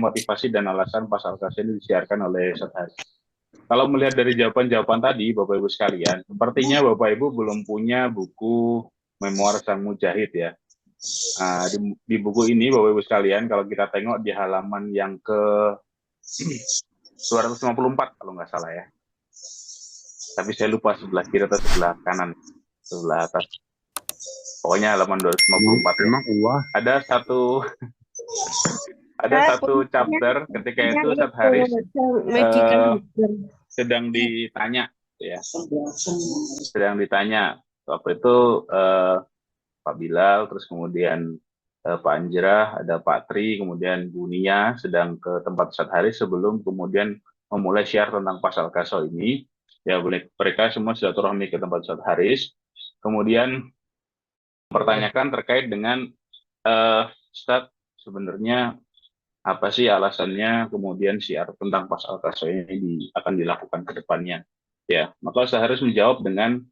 motivasi dan alasan pasal kasus ini disiarkan oleh Ustadz Haris. Kalau melihat dari jawaban-jawaban tadi, Bapak Ibu sekalian, sepertinya Bapak Ibu belum punya buku Memoir Sang Mujahid ya. Di buku ini, Bapak Ibu sekalian, kalau kita tengok di halaman yang ke 254 kalau nggak salah ya. Tapi saya lupa sebelah kiri atau sebelah kanan, sebelah atas. Pokoknya halaman 254 ya. Ada satu chapter ketika itu Ustadz Haris sedang ditanya ya. Sedang ditanya waktu itu Pak Bilal, terus kemudian Pak Anjrah, ada Pak Tri, kemudian Bu Nia sedang ke tempat Ustadz Haris sebelum kemudian memulai syiar tentang pasal kaso ini. Ya, mereka semua silaturahmi ke tempat Ustadz Haris. Kemudian mempertanyakan terkait dengan Ustadz, sebenarnya apa sih alasannya kemudian syiar tentang pasal kaso ini akan dilakukan ke depannya. Ya, maka Ustadz Haris menjawab dengan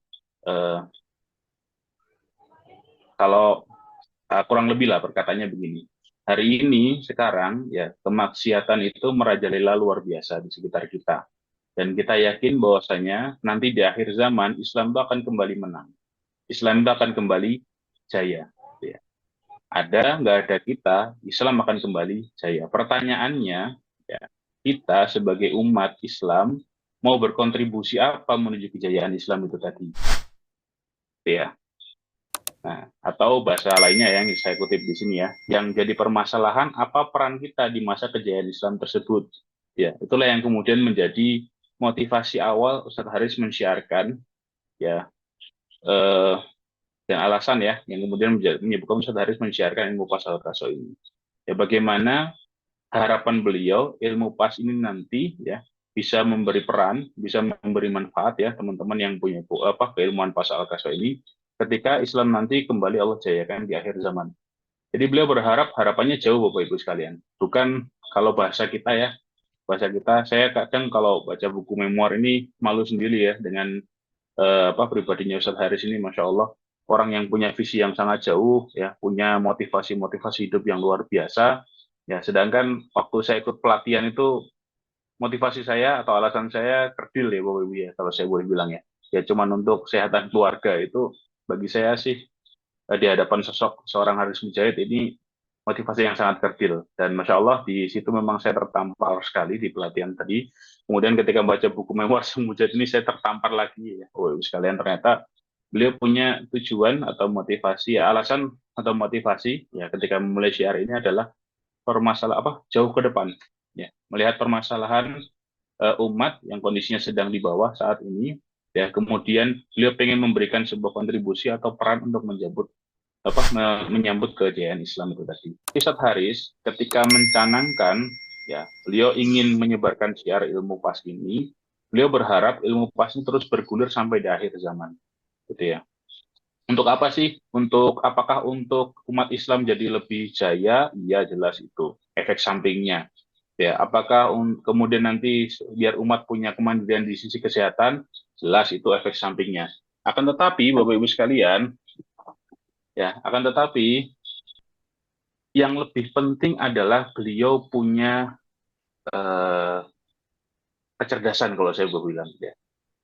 kalau kurang lebih lah perkataannya begini. Hari ini sekarang ya kemaksiatan itu merajalela luar biasa di sekitar kita. Dan kita yakin bahwasanya nanti di akhir zaman Islam itu akan kembali menang. Islam itu akan kembali jaya. Ya. Ada nggak ada kita, Islam akan kembali jaya. Pertanyaannya, ya, kita sebagai umat Islam mau berkontribusi apa menuju kejayaan Islam itu tadi? Ya. Nah, atau bahasa lainnya yang saya kutip di sini ya, yang jadi permasalahan apa peran kita di masa kejayaan Islam tersebut. Ya, itulah yang kemudian menjadi motivasi awal Ustadz Haris mensyiarkan ya dan alasan ya yang kemudian menyebutkan Ustadz Haris mensyiarkan ilmu pasal kaso ini. Ya, bagaimana harapan beliau ilmu pas ini nanti ya bisa memberi peran, bisa memberi manfaat ya teman-teman yang punya keilmuan pasal kaso ini ketika Islam nanti kembali Allah jayakan di akhir zaman. Jadi beliau berharap harapannya jauh Bapak Ibu sekalian. Bukan kalau bahasa kita ya, bahasa kita, saya kadang kalau baca buku memoir ini malu sendiri ya dengan pribadinya Ustadz Haris ini, Masya Allah, orang yang punya visi yang sangat jauh, ya punya motivasi hidup yang luar biasa. Ya, sedangkan waktu saya ikut pelatihan itu motivasi saya atau alasan saya kerdil ya Bapak Ibu ya, kalau saya boleh bilang ya. Ya cuman untuk kesehatan keluarga itu bagi saya sih di hadapan sosok seorang Haris Mujahid ini motivasi yang sangat kerdil. Dan Masya Allah di situ memang saya tertampar sekali di pelatihan tadi. Kemudian ketika membaca buku Memoir Sang Mujahid ini saya tertampar lagi ya. Oh sekalian ternyata beliau punya tujuan atau motivasi ya, alasan atau motivasi ya ketika memulai syiar ini adalah jauh ke depan ya, melihat permasalahan umat yang kondisinya sedang di bawah saat ini ya, kemudian beliau pengen memberikan sebuah kontribusi atau peran untuk menyambut kejayaan Islam itu tadi. Ustadz Haris ketika mencanangkan ya beliau ingin menyebarkan syiar ilmu pas ini, beliau berharap ilmu pas ini terus bergulir sampai di akhir zaman gitu ya. Untuk apa sih? Apakah untuk umat Islam jadi lebih jaya? Iya jelas itu efek sampingnya. Ya, apakah kemudian nanti biar umat punya kemandirian di sisi kesehatan? Jelas itu efek sampingnya. Akan tetapi Bapak Ibu sekalian, yang lebih penting adalah beliau punya kecerdasan kalau saya boleh bilang ya.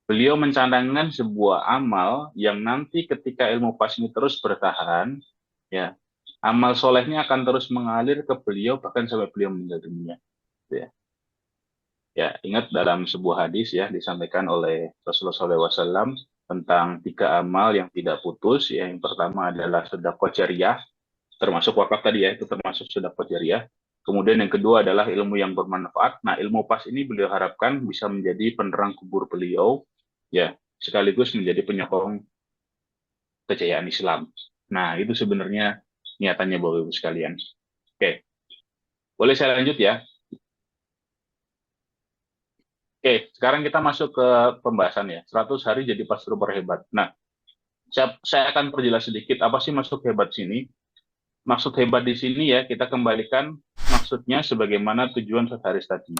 Beliau mencanangkan sebuah amal yang nanti ketika ilmu pas ini terus bertahan, ya, amal solehnya akan terus mengalir ke beliau bahkan sampai beliau meninggal dunia. Ya. Ya, ingat dalam sebuah hadis ya disampaikan oleh Rasulullah SAW tentang 3 amal yang tidak putus. Ya, yang pertama adalah sedekah jariyah, termasuk wakaf tadi ya, itu termasuk sedekah jariyah. Kemudian yang kedua adalah ilmu yang bermanfaat. Nah, ilmu pas ini beliau harapkan bisa menjadi penerang kubur beliau, ya, sekaligus menjadi penyokong kejayaan Islam. Nah, itu sebenarnya niatannya Bapak Ibu sekalian. Oke, boleh saya lanjut ya? Oke, sekarang kita masuk ke pembahasan ya. 100 hari jadi pastor hebat. Nah, saya akan perjelas sedikit apa sih maksud hebat sini. Maksud hebat di sini ya, kita kembalikan maksudnya sebagaimana tujuan Haris tadi.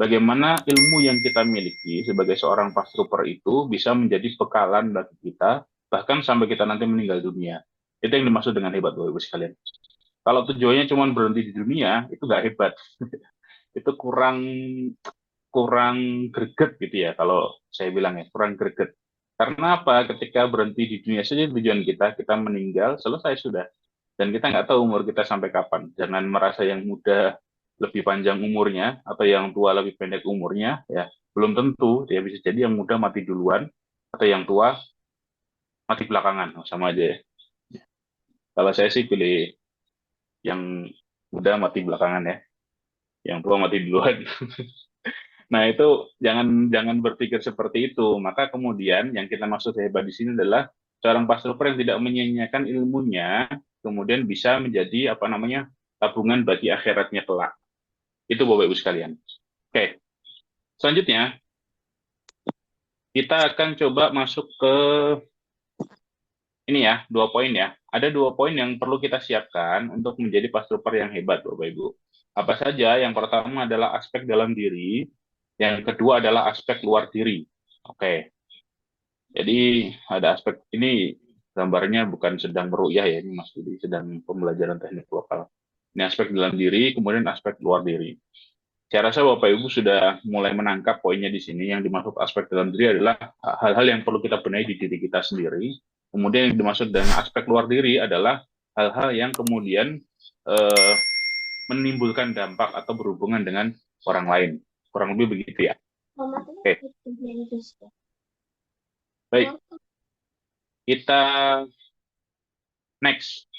Bagaimana ilmu yang kita miliki sebagai seorang pastor itu bisa menjadi bekalan bagi kita, bahkan sampai kita nanti meninggal dunia. Itu yang dimaksud dengan hebat, Bapak Ibu sekalian. Kalau tujuannya cuma berhenti di dunia, itu nggak hebat. itu kurang kurang greget gitu ya, kalau saya bilang ya, kurang greget. Karena apa? Ketika berhenti di dunia saja tujuan kita meninggal, selesai sudah. Dan kita nggak tahu umur kita sampai kapan. Jangan merasa yang muda lebih panjang umurnya, atau yang tua lebih pendek umurnya, ya. Belum tentu, dia bisa jadi yang muda mati duluan, atau yang tua mati belakangan. Oh, sama aja ya. Kalau saya sih pilih yang muda mati belakangan ya, yang tua mati duluan. Nah, itu jangan jangan berpikir seperti itu. Maka kemudian yang kita maksud hebat di sini adalah seorang pastor yang tidak menyia-nyiakan ilmunya, kemudian bisa menjadi apa namanya, tabungan bagi akhiratnya kelak. Itu Bapak Ibu sekalian. Oke, selanjutnya kita akan coba masuk ke ini ya, 2 poin ya. Ada 2 poin yang perlu kita siapkan untuk menjadi pastor yang hebat, Bapak Ibu. Apa saja? Yang pertama adalah aspek dalam diri, yang kedua adalah aspek luar diri. Oke. Jadi ada aspek ini, gambarnya bukan sedang meruqyah ya, ini Mas Budi sedang pembelajaran teknik vokal. Ini aspek dalam diri, kemudian aspek luar diri. Saya rasa Bapak Ibu sudah mulai menangkap poinnya di sini. Yang dimaksud aspek dalam diri adalah hal-hal yang perlu kita benahi di diri kita sendiri. Kemudian yang dimaksud dengan aspek luar diri adalah hal-hal yang kemudian eh, menimbulkan dampak atau berhubungan dengan orang lain. Kurang lebih begitu ya. Oke, baik. Kita next.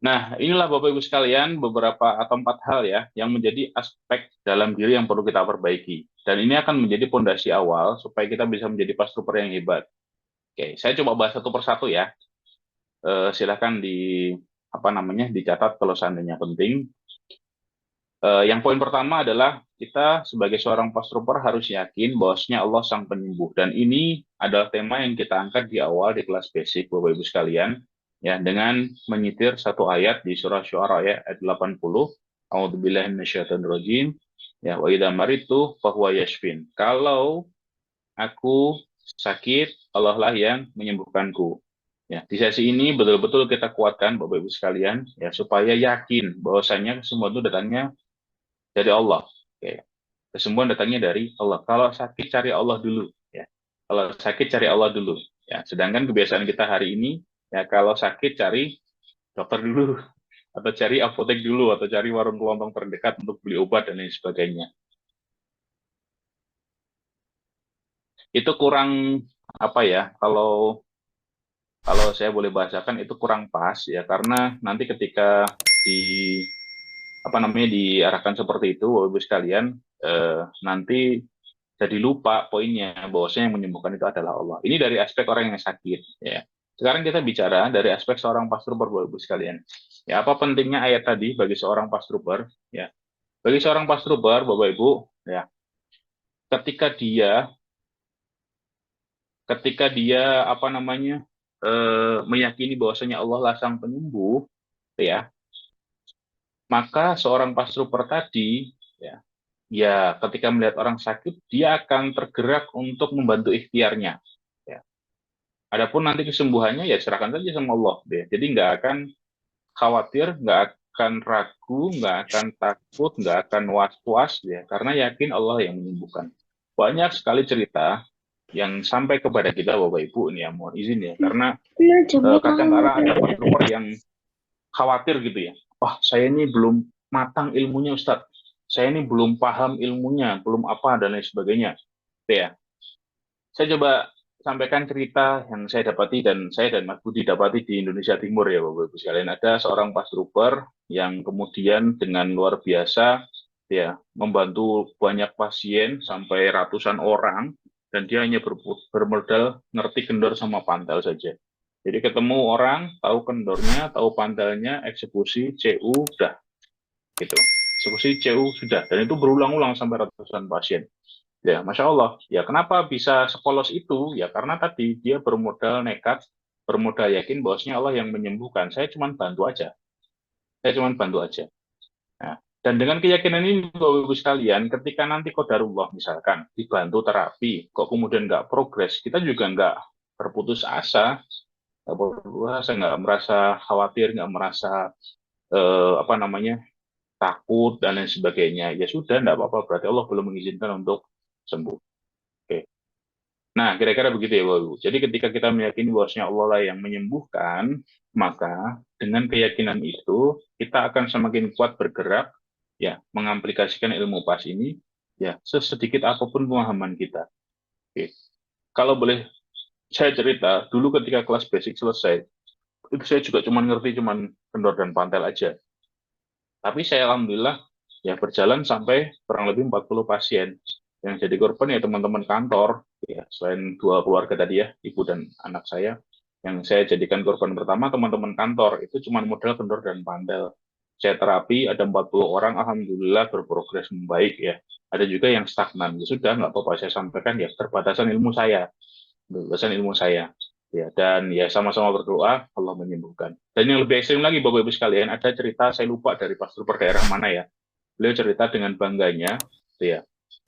Nah, inilah Bapak Ibu sekalian beberapa atau 4 hal ya yang menjadi aspek dalam diri yang perlu kita perbaiki. Dan ini akan menjadi pondasi awal supaya kita bisa menjadi pastor yang hebat. Oke, saya coba bahas satu persatu ya. Silakan di apa namanya dicatat kalau seandainya penting. Yang poin pertama adalah kita sebagai seorang pastor harus yakin bahwasanya Allah sang penyembuh. Dan ini adalah tema yang kita angkat di awal di kelas basic Bapak Ibu sekalian, ya, dengan menyitir satu ayat di surah Syu'ara ya, ayat 80. A'udzubillahi minasyaitonirrajim. Ya, wa idza maritu fahuwa yashfin. Kalau aku sakit, Allah lah yang menyembuhkanku. Ya, di sesi ini betul-betul kita kuatkan Bapak Ibu sekalian ya, supaya yakin bahwasanya semua itu datangnya dari Allah. Oke. Kesembuhan datangnya dari Allah. Kalau sakit cari Allah dulu. Ya. Kalau sakit cari Allah dulu. Ya. Sedangkan kebiasaan kita hari ini, ya kalau sakit cari dokter dulu, atau cari apotek dulu, atau cari warung kelontong terdekat untuk beli obat dan lain sebagainya. Itu kurang apa ya? Kalau saya boleh bahasakan itu kurang pas ya, karena nanti ketika di apa namanya diarahkan seperti itu, Bapak Ibu sekalian, nanti jadi lupa poinnya bahwasanya yang menyembuhkan itu adalah Allah. Ini dari aspek orang yang sakit ya. Sekarang kita bicara dari aspek seorang pastor Bapak Ibu sekalian. Ya, apa pentingnya ayat tadi bagi seorang pastor ya. Bagi seorang pastor Bapak Ibu ya, ketika dia apa namanya meyakini bahwasanya Allah lah sang penyembuh ya, maka seorang pastor tadi ya, ya ketika melihat orang sakit dia akan tergerak untuk membantu ikhtiarnya. Ya. Adapun nanti kesembuhannya ya serahkan saja sama Allah deh. Jadi nggak akan khawatir, nggak akan ragu, nggak akan takut, nggak akan was-was ya, karena yakin Allah yang menyembuhkan. Banyak sekali cerita yang sampai kepada kita Bapak Ibu ini ya, mohon izin ya, karena kadang-kadang ada pastor yang khawatir gitu ya. Wah, saya ini belum matang ilmunya Ustadz. Saya ini belum paham ilmunya, belum apa dan lain sebagainya. Ya, saya coba sampaikan cerita yang saya dapati dan saya dan Mas Budi dapati di Indonesia Timur ya Bapak Ibu sekalian. Ada seorang pastor yang kemudian dengan luar biasa ya membantu banyak pasien sampai ratusan orang, dan dia hanya bermodal ngerti kendor sama pantal saja. Jadi ketemu orang, tahu kendornya, tahu pantalnya, eksekusi, CU, udah gitu. Eksekusi, CU, sudah. Dan itu berulang-ulang sampai ratusan pasien. Ya, Masya Allah. Ya, kenapa bisa sepolos itu? Ya, karena tadi dia bermodal nekat, bermodal yakin bahwasanya Allah yang menyembuhkan. Saya cuma bantu aja. Saya cuma bantu aja. Nah, dan dengan keyakinan ini, Bapak Ibu sekalian, ketika nanti qadarullah misalkan dibantu terapi, kok kemudian nggak progres, kita juga nggak berputus asa, nggak merasa khawatir, nggak merasa apa namanya takut dan lain sebagainya, ya sudah, tidak apa-apa, berarti Allah belum mengizinkan untuk sembuh. Oke. Nah, kira-kira begitu ya, Bapak Ibu. Jadi ketika kita meyakini bahwasanya Allah lah yang menyembuhkan, maka dengan keyakinan itu kita akan semakin kuat bergerak, ya, mengamplikasikan ilmu pas ini, ya, sesedikit apapun pemahaman kita. Oke. Kalau boleh saya cerita, dulu ketika kelas basic selesai, itu saya juga cuma ngerti cuman kendor dan pantel aja. Tapi saya alhamdulillah ya berjalan sampai kurang lebih 40 pasien. Yang jadi korban ya teman-teman kantor, ya selain dua keluarga tadi ya, ibu dan anak saya. Yang saya jadikan korban pertama teman-teman kantor, itu cuma modal kendor dan pantel. Saya terapi, ada 40 orang, alhamdulillah berprogres membaik ya. Ada juga yang stagnan, ya sudah nggak apa-apa saya sampaikan ya, keterbatasan ilmu saya. Keterbatasan ilmu saya. Ya, dan ya sama-sama berdoa, Allah menyembuhkan. Dan yang lebih ekstrim lagi, Bapak Ibu sekalian, ada cerita, saya lupa dari pastor per daerah mana ya. Beliau cerita dengan bangganya, gitu ya,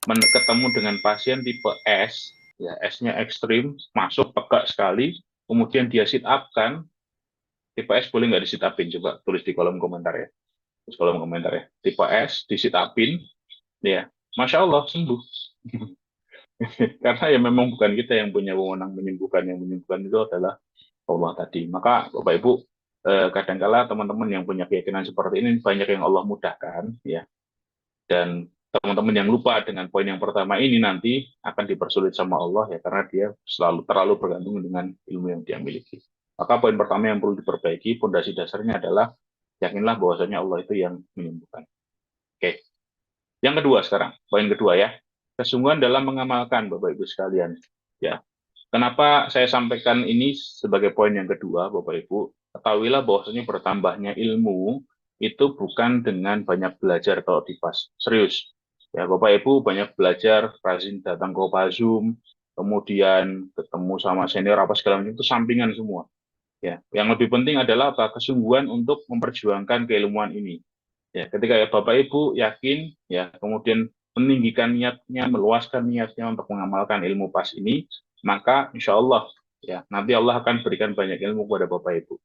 ketemu dengan pasien tipe S, ya S-nya ekstrim, masuk pegak sekali, kemudian dia sit up kan, tipe S boleh nggak di sit upin? Coba tulis di kolom komentar ya. Tulis kolom komentar ya. Tipe S di sit upin, ya, Masya Allah sembuh. Karena ya memang bukan kita yang punya wewenang menyembuhkan, yang menyembuhkan itu adalah Allah tadi. Maka Bapak Ibu, kadangkala teman-teman yang punya keyakinan seperti ini banyak yang Allah mudahkan, ya. Dan teman-teman yang lupa dengan poin yang pertama ini nanti akan dipersulit sama Allah ya, karena dia selalu terlalu bergantung dengan ilmu yang dia miliki. Maka poin pertama yang perlu diperbaiki, fondasi dasarnya adalah yakinlah bahwasanya Allah itu yang menyembuhkan. Oke. Yang kedua sekarang, poin kedua ya. Kesungguhan dalam mengamalkan Bapak Ibu sekalian. Ya, kenapa saya sampaikan ini sebagai poin yang kedua, Bapak Ibu? Ketahuilah bahwasanya bertambahnya ilmu itu bukan dengan banyak belajar kalau di PAS. Serius. Ya, Bapak Ibu banyak belajar, rajin datang ke Zoom, kemudian ketemu sama senior apa segala macam itu sampingan semua. Ya, yang lebih penting adalah apa? Kesungguhan untuk memperjuangkan keilmuan ini. Ya, ketika ya Bapak Ibu yakin, ya kemudian meninggikan niatnya, meluaskan niatnya untuk mengamalkan ilmu pas ini, maka insya Allah ya nanti Allah akan berikan banyak ilmu kepada Bapak Ibu.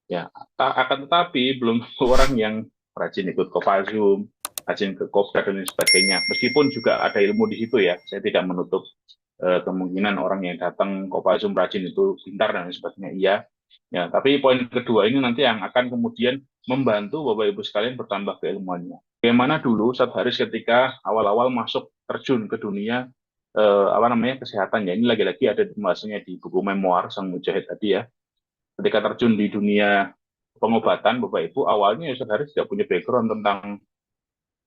Ya, akan tetapi belum orang yang rajin ikut Zoom, rajin ke Kopdar dan lain sebagainya. Meskipun juga ada ilmu di situ ya, saya tidak menutup kemungkinan orang yang datang Zoom rajin itu pintar dan lain sebagainya. Iya, ya. Tapi poin kedua ini nanti yang akan kemudian membantu Bapak Ibu sekalian bertambah keilmuannya. Bagaimana dulu saat Haris ketika awal-awal masuk terjun ke dunia apa namanya kesehatan ya, ini lagi-lagi ada pembahasannya di buku memoir Sang Mujahid tadi ya. Ketika terjun di dunia pengobatan, Bapak Ibu, awalnya Ustaz Haris tidak punya background tentang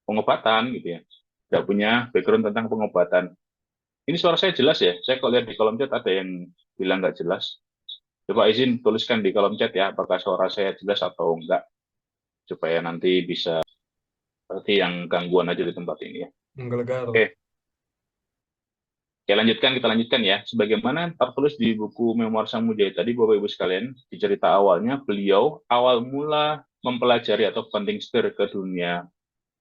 pengobatan gitu ya. Tidak punya background tentang pengobatan. Ini suara saya jelas ya? Saya kalau lihat di kolom chat ada yang bilang nggak jelas. Coba izin tuliskan di kolom chat ya, apakah suara saya jelas atau enggak. Supaya nanti bisa, berarti yang gangguan aja di tempat ini ya. Menggelegar. Oke. Oke, kita lanjutkan ya. Sebagaimana tertulis di buku Memoir Sang Mujahid tadi, Bapak Ibu sekalian, di cerita awalnya, beliau awal mula mempelajari atau penting setir ke dunia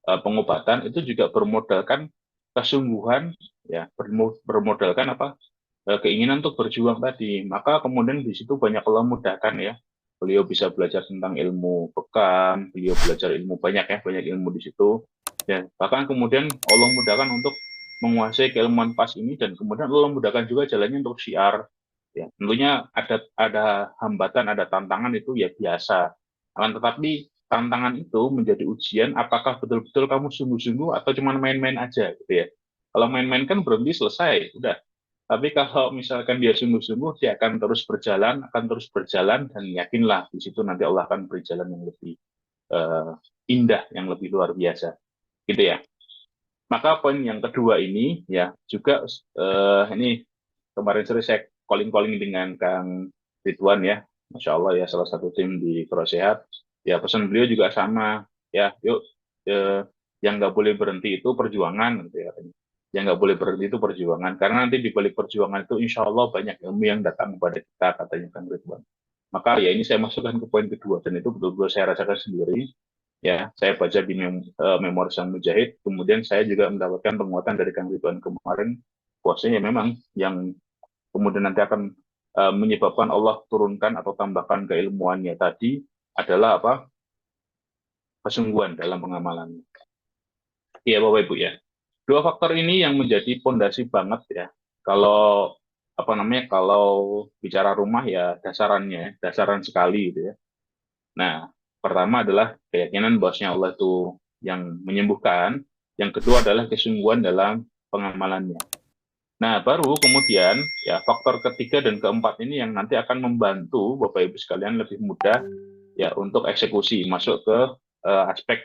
pengobatan itu juga bermodalkan kesungguhan, ya, bermodalkan apa? Keinginan untuk berjuang tadi. Maka kemudian di situ banyak Allah mudahkan ya. Beliau bisa belajar tentang ilmu bekam, beliau belajar ilmu banyak ya, banyak ilmu di situ. Ya, bahkan kemudian Allah mudahkan untuk menguasai keilmuan pas ini dan kemudian Allah mudahkan juga jalannya untuk syiar. Ya, tentunya ada hambatan, ada tantangan itu ya biasa. Akan tetapi tantangan itu menjadi ujian apakah betul-betul kamu sungguh-sungguh atau cuma main-main aja gitu ya. Kalau main-main kan berhenti selesai, udah. Tapi kalau misalkan dia sungguh-sungguh, dia akan terus berjalan, dan yakinlah di situ nanti Allah akan beri jalan yang lebih indah, yang lebih luar biasa, gitu ya. Maka poin yang kedua ini ya juga ini kemarin sore saya calling-calling dengan Kang Ridwan ya, Masya Allah ya salah satu tim di Prosehat. Ya pesan beliau juga sama ya, yuk yang nggak boleh berhenti itu perjuangan gitu ya. Yang nggak boleh berhenti itu perjuangan karena nanti di balik perjuangan itu insya Allah banyak ilmu yang datang kepada kita katanya Kang Ridwan. Maka ya ini saya masukkan ke poin kedua dan itu betul-betul saya rasakan sendiri ya, saya baca di Memori Sang Mujahid, kemudian saya juga mendapatkan penguatan dari Kang Ridwan kemarin, bahwasanya memang yang kemudian nanti akan menyebabkan Allah turunkan atau tambahkan keilmuannya tadi adalah apa? kesungguhan dalam pengamalan. Iya Bapak Ibu ya. Dua faktor ini yang menjadi pondasi banget ya. Kalau apa namanya, kalau bicara rumah ya dasarannya, dasaran sekali gitu ya. Nah, pertama adalah keyakinan bahwasanya Allah itu yang menyembuhkan. Yang kedua adalah kesungguhan dalam pengamalannya. Nah, baru kemudian ya faktor ketiga dan keempat ini yang nanti akan membantu Bapak Ibu sekalian lebih mudah ya untuk eksekusi masuk ke aspek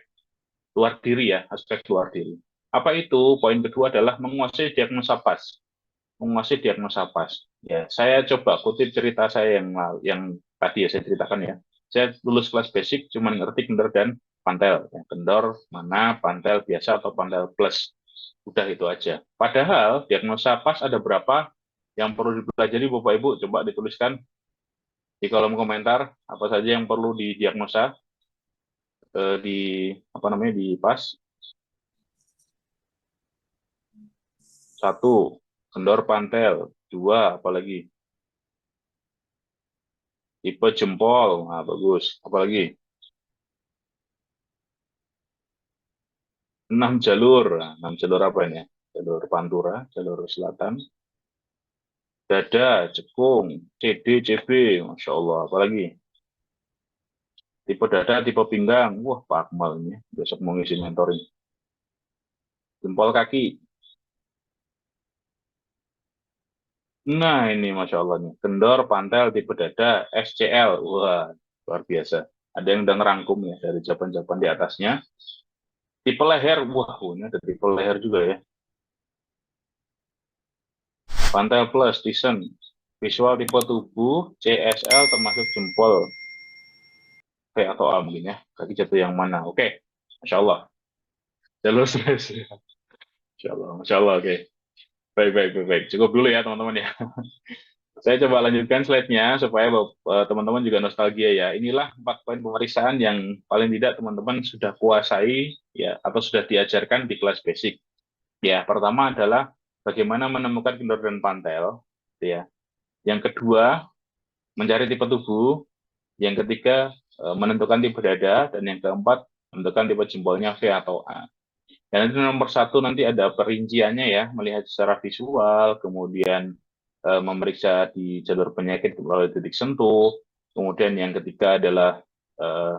luar diri ya, aspek luar diri. Apa itu? Poin kedua adalah menguasai diagnosa pas. Menguasai diagnosa pas. Ya, saya coba kutip cerita saya yang tadi ya saya ceritakan ya. Saya lulus kelas basic cuma ngerti kendor dan pantel. Ya, kendor mana, pantel biasa atau pantel plus. Udah itu aja. Padahal diagnosa pas ada berapa yang perlu dipelajari Bapak Ibu, coba dituliskan di kolom komentar apa saja yang perlu didiagnosa di apa namanya di pas. Satu, kendor pantel. Dua, apalagi tipe jempol. Nah, bagus. Apalagi enam jalur. Nah, enam jalur apa ini? Jalur Pantura, jalur selatan, dada, cekung, CD, CB. Masya Allah. Apalagi tipe dada, tipe pinggang. Wah, Pak Akmal ini. Besok mau ngisi mentoring. Jempol kaki. Nah, ini Masya Allah nih. Kendor, pantel, tipe dada, SCL. Wah, luar biasa. Ada yang udah ngerangkum ya dari jawaban-jawaban di atasnya. Tipe leher, wah, ini ada tipe leher juga ya. Pantel plus, Thyssen. Visual tipe tubuh, CSL termasuk jempol. P atau A mungkin ya. Kaki jatuh yang mana? Oke, Masya Allah. Jalur stres. Masya Allah, Masya Allah, oke. Baik, baik, baik, baik. Cukup dulu ya teman-teman ya. Saya coba lanjutkan slide-nya supaya teman-teman juga nostalgia ya. Inilah 4 poin pemeriksaan yang paling tidak teman-teman sudah kuasai ya atau sudah diajarkan di kelas basic. Ya, pertama adalah bagaimana menemukan kendor dan pantel, gitu ya. Yang kedua, mencari tipe tubuh. Yang ketiga, menentukan tipe dada. Dan yang keempat, menentukan tipe jempolnya V atau A. Dan itu nomor satu nanti ada perinciannya ya, melihat secara visual, kemudian memeriksa di jalur penyakit melalui titik sentuh. Kemudian yang ketiga adalah eh,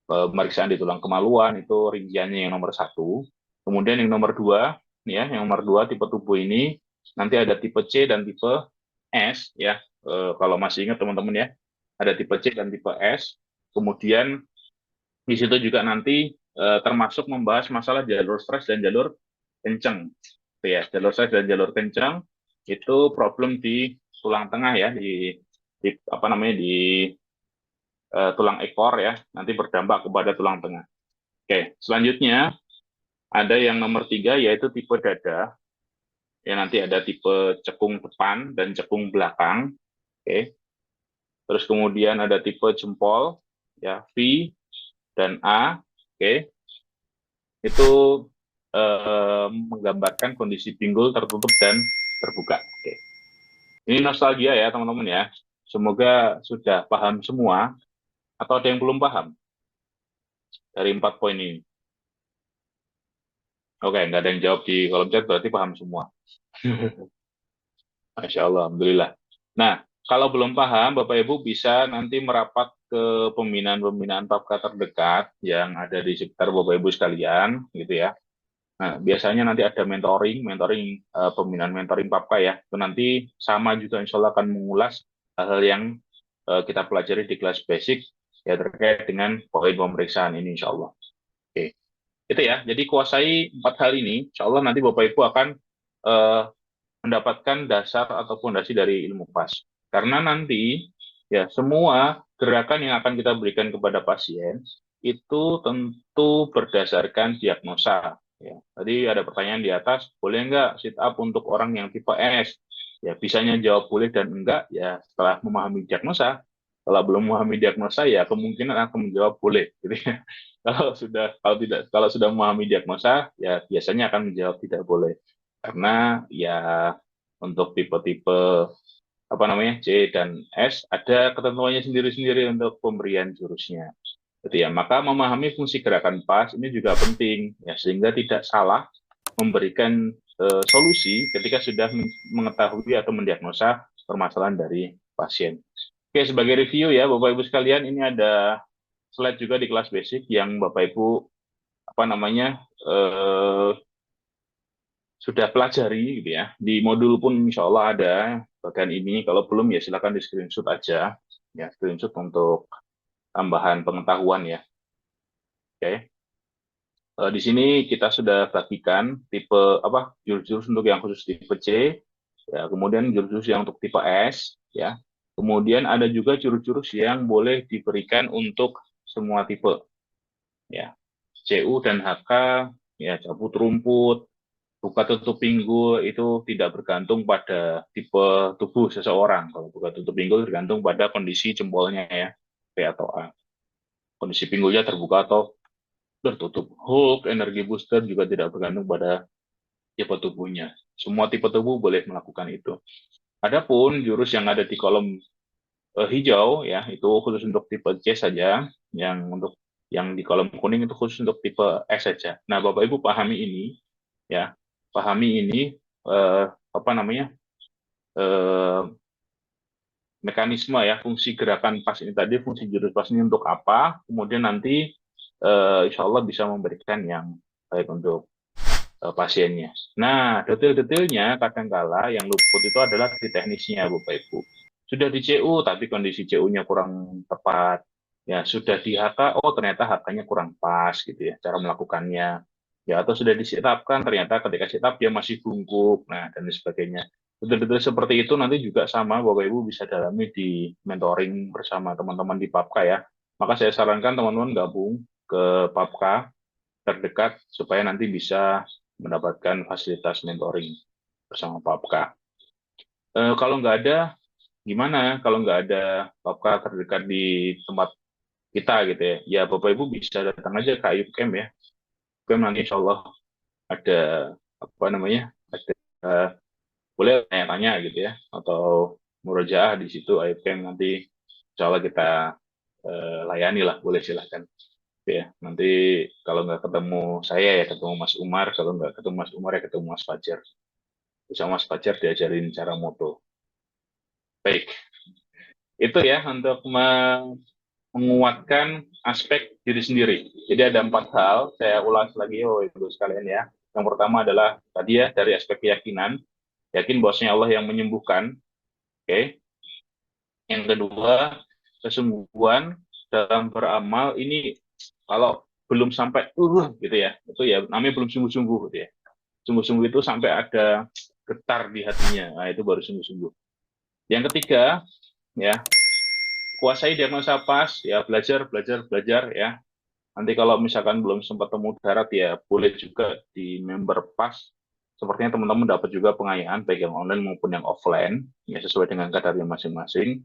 pemeriksaan di tulang kemaluan, itu rinciannya yang nomor satu. Kemudian yang nomor dua, ya, yang nomor dua tipe tubuh ini nanti ada tipe C dan tipe S, ya. Kalau masih ingat teman-teman ya, ada tipe C dan tipe S. Kemudian di situ juga nanti termasuk membahas masalah jalur stres dan jalur kencang. Ya, jalur stres dan jalur kencang itu problem di tulang tengah ya, di apa namanya di tulang ekor ya, nanti berdampak kepada tulang tengah. Oke, selanjutnya ada yang nomor tiga yaitu tipe dada. Ya nanti ada tipe cekung depan dan cekung belakang. Oke. Terus kemudian ada tipe jempol ya V dan A. Oke. Itu menggambarkan kondisi pinggul tertutup dan terbuka. Oke. Ini nostalgia ya teman-teman ya. Semoga sudah paham semua atau ada yang belum paham dari 4 poin ini. Oke, nggak ada yang jawab di kolom chat berarti paham semua. Masya Allah, Alhamdulillah. Nah, kalau belum paham, Bapak Ibu bisa nanti merapat ke pembinaan-pembinaan PAPK terdekat yang ada di sekitar Bapak Ibu sekalian, gitu ya. Nah, biasanya nanti ada pembinaan mentoring PAPK ya. Itu nanti sama juga insya Allah akan mengulas hal-hal yang kita pelajari di kelas basic ya terkait dengan poin pemeriksaan ini insya Allah. Oke, itu ya. Jadi kuasai 4 hal ini, insya Allah nanti Bapak Ibu akan eh, mendapatkan dasar atau fondasi dari ilmu PAS. Karena nanti ya semua gerakan yang akan kita berikan kepada pasien itu tentu berdasarkan diagnosa. Ya, tadi ada pertanyaan di atas, boleh nggak sit up untuk orang yang tipe S? Ya, bisanya jawab boleh dan enggak ya setelah memahami diagnosa. Kalau belum memahami diagnosa ya kemungkinan akan menjawab boleh. Gitu ya. Kalau sudah memahami diagnosa ya biasanya akan menjawab tidak boleh karena ya untuk tipe-tipe apa namanya C dan S ada ketentuannya sendiri-sendiri untuk pemberian jurusnya. Gitu ya. Maka memahami fungsi gerakan pas ini juga penting ya, sehingga tidak salah memberikan solusi ketika sudah mengetahui atau mendiagnosa permasalahan dari pasien. Oke, sebagai review ya Bapak Ibu sekalian, ini ada slide juga di kelas basic yang Bapak Ibu apa namanya sudah pelajari gitu ya. Di modul pun insya Allah ada bagian ini. Kalau belum ya silakan di screenshot aja ya, screenshot untuk tambahan pengetahuan ya. Oke. Di sini kita sudah bagikan tipe apa jurus-jurus untuk yang khusus tipe C, ya, kemudian jurus-jurus yang untuk tipe S, ya. Kemudian ada juga jurus-jurus yang boleh diberikan untuk semua tipe, ya. CU dan HK, ya, cabut rumput, buka tutup pinggul itu tidak bergantung pada tipe tubuh seseorang. Kalau buka tutup pinggul tergantung pada kondisi jempolnya ya, B atau A. Kondisi pinggulnya terbuka atau tertutup. Hook, energi booster juga tidak bergantung pada tipe tubuhnya. Semua tipe tubuh boleh melakukan itu. Adapun jurus yang ada di kolom hijau ya, itu khusus untuk tipe C saja, yang untuk yang di kolom kuning itu khusus untuk tipe S saja. Nah, Bapak Ibu pahami ini ya. Pahami ini apa namanya? eh, mekanisme ya, fungsi gerakan pas ini tadi, fungsi jurus pas ini untuk apa, kemudian nanti insya Allah bisa memberikan yang baik untuk pasiennya. Nah, detail-detailnya kadangkala yang luput itu adalah di teknisnya, Bapak Ibu. Sudah di CU, tapi kondisi CU-nya kurang tepat. Ya, sudah di HK, oh ternyata HK-nya kurang pas gitu ya, cara melakukannya. Ya, atau sudah disetapkan, ternyata ketika setup dia masih bungkuk, nah, dan sebagainya. Detail-detail seperti itu nanti juga sama, Bapak Ibu bisa dalami di mentoring bersama teman-teman di PAPKA ya. Maka saya sarankan teman-teman gabung ke PAPKA terdekat supaya nanti bisa mendapatkan fasilitas mentoring bersama Papka. Kalau nggak ada, gimana? Kalau nggak ada Papka terdekat di tempat kita gitu ya, ya Bapak Ibu bisa datang aja ke Ayub Camp ya. Camp nanti Insya Allah ada apa namanya? Ada boleh tanya-tanya gitu ya, atau murojaah di situ Ayub Camp nanti Insya Allah kita layani lah, boleh silahkan. Ya, nanti kalau nggak ketemu saya ya ketemu Mas Umar, kalau nggak ketemu Mas Umar ya ketemu Mas Fajar. Sama Mas Fajar diajarin cara moto. Baik, itu ya untuk menguatkan aspek diri sendiri. Jadi ada 4 hal, saya ulas lagi, oh itu sekalian ya. Yang pertama adalah tadi ya dari aspek keyakinan, yakin bahwasanya Allah yang menyembuhkan. Oke. Yang kedua, kesungguhan dalam beramal ini kalau belum sampai gitu ya, itu ya namanya belum sungguh-sungguh gitu ya. Sungguh-sungguh itu sampai ada getar di hatinya, nah itu baru sungguh-sungguh. Yang ketiga, ya kuasai diagnosa pas, ya belajar, belajar, belajar ya. Nanti kalau misalkan belum sempat temu darat ya boleh juga di member pas. Sepertinya teman-teman dapat juga pengayaan baik yang online maupun yang offline, ya sesuai dengan kadarnya masing-masing.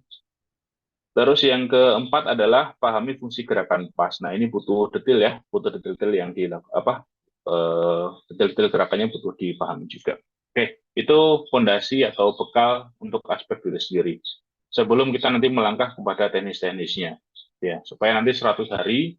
Terus yang keempat adalah pahami fungsi gerakan pas. Nah ini butuh detail ya, butuh detail-detail yang detail-detail gerakannya butuh dipahami juga. Oke, itu fondasi atau bekal untuk aspek diri sendiri. Sebelum kita nanti melangkah kepada teknis-teknisnya, ya supaya nanti 100 hari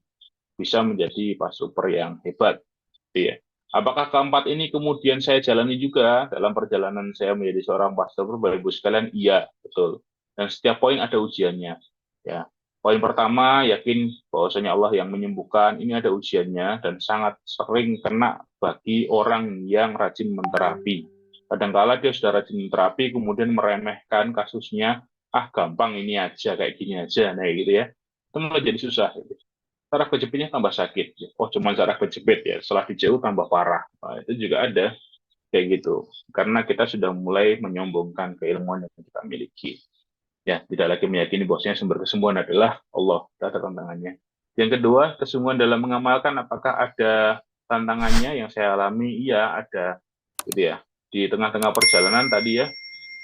bisa menjadi pas super yang hebat. Ya. Apakah keempat ini kemudian saya jalani juga dalam perjalanan saya menjadi seorang pastor, Bapak Ibu sekalian? Iya, betul. Dan setiap poin ada ujiannya. Ya. Poin pertama, yakin bahwasanya Allah yang menyembuhkan, ini ada ujiannya dan sangat sering kena bagi orang yang rajin menterapi. Kadangkala dia sudah rajin menterapi, kemudian meremehkan kasusnya, ah gampang ini aja, kayak gini aja, nah gitu ya. Itu malah jadi susah. Gitu. Saraf kejepitnya tambah sakit. Oh, cuma saraf kejepit ya. Setelah dijauh tambah parah. Nah, itu juga ada kayak gitu. Karena kita sudah mulai menyombongkan keilmuan yang kita miliki. Ya, tidak lagi meyakini bahwasanya sumber kesembuhan adalah Allah. Tidak ada tantangannya. Yang kedua, kesungguhan dalam mengamalkan apakah ada tantangannya yang saya alami? Iya, ada. Gitu ya. Di tengah-tengah perjalanan tadi ya,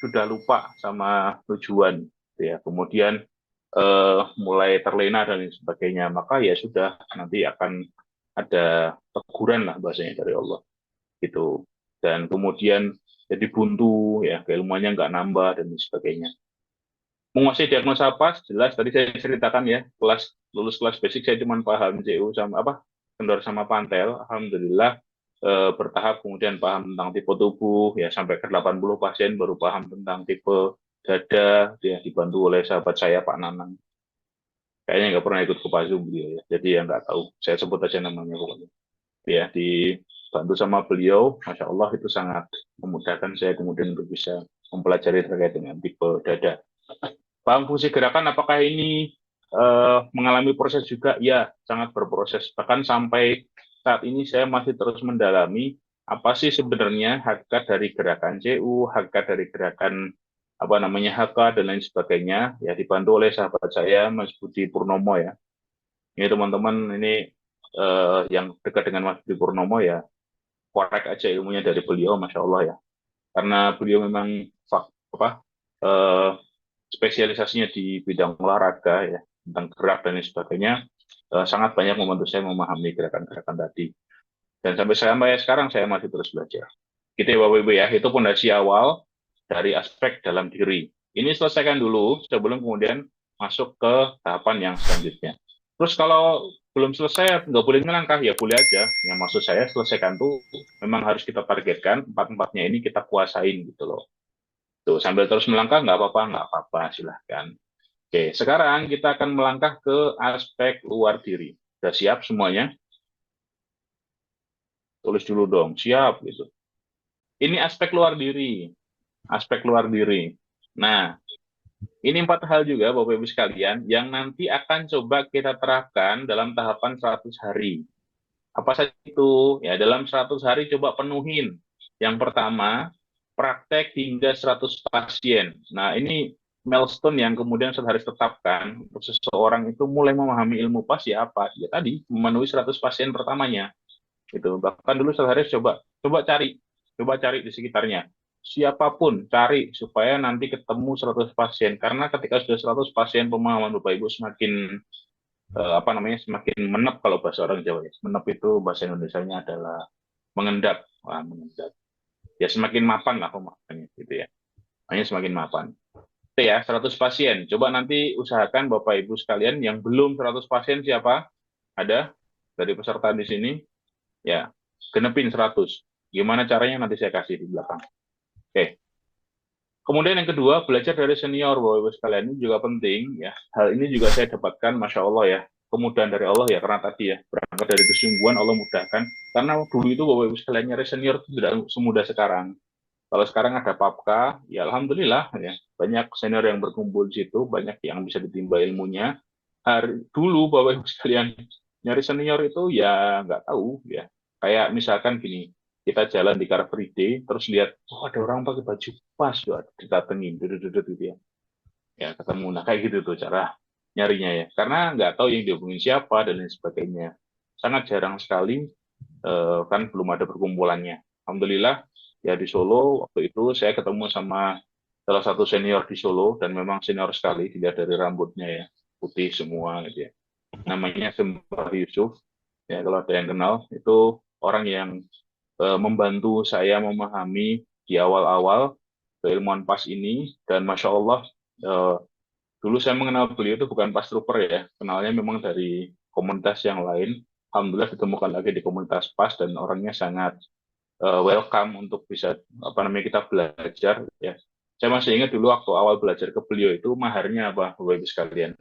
sudah lupa sama tujuan. Gitu ya. Kemudian mulai terlena dan lain sebagainya, maka ya sudah nanti akan ada teguran lah bahasanya dari Allah gitu. Dan kemudian jadi buntu ya keilmuannya nggak nambah dan lain sebagainya. Menguasai diagnosa pas, jelas tadi saya ceritakan ya, lulus kelas basic saya cuma paham CU sama kendor sama pantel. Alhamdulillah bertahap kemudian paham tentang tipe tubuh ya sampai ke 80 pasien baru paham tentang tipe dada, dia dibantu oleh sahabat saya Pak Nanang. Kayaknya nggak pernah ikut ke Zoom beliau ya, jadi ya nggak tahu. Saya sebut aja namanya pokoknya. Ya dibantu sama beliau, Masya Allah itu sangat memudahkan saya kemudian untuk bisa mempelajari terkait dengan tipe dada. Paham fungsi gerakan, apakah ini mengalami proses juga? Ya, sangat berproses. Bahkan sampai saat ini saya masih terus mendalami apa sih sebenarnya hakikat dari gerakan CU, hakikat dari gerakan apa namanya HK dan lain sebagainya. Ya, dibantu oleh sahabat saya, Mas Budi Purnomo ya. Ini teman-teman ini yang dekat dengan Mas Budi Purnomo ya, korek aja ilmunya dari beliau, Masya Allah ya. Karena beliau memang apa, eh, spesialisasinya di bidang olahraga ya, tentang gerak dan lain sebagainya, sangat banyak membantu saya memahami gerakan-gerakan tadi. Dan sampai sekarang saya masih terus belajar. Gitu ya Bapak Ibu ya, itu pondasi awal dari aspek dalam diri. Ini selesaikan dulu sebelum kemudian masuk ke tahapan yang selanjutnya. Terus kalau belum selesai nggak boleh melangkah ya boleh aja. Yang maksud saya selesaikan tuh memang harus kita targetkan empat-empatnya ini kita kuasain gitu loh. Tuh, sambil terus melangkah nggak apa-apa, silahkan. Oke, sekarang kita akan melangkah ke aspek luar diri. Sudah siap semuanya? Tulis dulu dong, siap gitu. Ini aspek luar diri, aspek luar diri. Nah, ini 4 hal juga Bapak Ibu sekalian yang nanti akan coba kita terapkan dalam tahapan 100 hari. Apa saja itu? Ya, dalam 100 hari coba penuhin. Yang pertama, praktek hingga 100 pasien. Nah, ini milestone yang kemudian saya harus tetapkan untuk seseorang itu mulai memahami ilmu pas ya apa? Ya tadi, memenuhi 100 pasien pertamanya. Gitu. Bahkan dulu saya harus coba cari di sekitarnya. Siapapun cari supaya nanti ketemu 100 pasien. Karena ketika sudah 100 pasien, pemahaman Bapak Ibu semakin apa namanya semakin menep kalau bahasa orang Jawa ya. Menep itu bahasa Indonesianya adalah mengendap. Wah, mengendap. Ya semakin mapan lah pemahamannya gitu ya. Hanya semakin mapan. Itu ya 100 pasien. Coba nanti usahakan Bapak Ibu sekalian yang belum 100 pasien siapa? Ada dari peserta di sini? Ya, genepin 100. Gimana caranya nanti saya kasih di belakang. Oke. Kemudian yang kedua, belajar dari senior, Bapak Ibu sekalian, ini juga penting ya. Hal ini juga saya dapatkan, Masya Allah ya, kemudahan dari Allah ya, karena tadi ya, berangkat dari kesungguhan Allah mudahkan. Karena dulu itu Bapak Ibu sekalian nyari senior itu tidak semudah sekarang. Kalau sekarang ada Papka, ya Alhamdulillah ya, banyak senior yang berkumpul di situ, banyak yang bisa ditimba ilmunya. Dulu Bapak Ibu sekalian, nyari senior itu ya nggak tahu ya. Kayak misalkan gini, kita jalan di Car Free Day, terus lihat, oh ada orang pakai baju pas, ya, didatengin, duduk gitu ya. Ya ketemu, nah kayak gitu tuh cara nyarinya ya. Karena nggak tahu yang dihubungin siapa dan lain sebagainya. Sangat jarang sekali, kan belum ada perkumpulannya. Alhamdulillah, ya di Solo, waktu itu saya ketemu sama salah satu senior di Solo, dan memang senior sekali, dilihat dari rambutnya ya, putih semua gitu ya. Namanya Sembah Yusuf, ya kalau ada yang kenal, itu orang yang membantu saya memahami di awal-awal keilmuan pas ini. Dan Masya Allah, eh, dulu saya mengenal beliau itu bukan pas trooper ya, kenalnya memang dari komunitas yang lain. Alhamdulillah ditemukan lagi di komunitas pas dan orangnya sangat welcome untuk bisa apa namanya kita belajar ya. Saya masih ingat dulu waktu awal belajar ke beliau itu maharnya apa Bapak Ibu sekalian.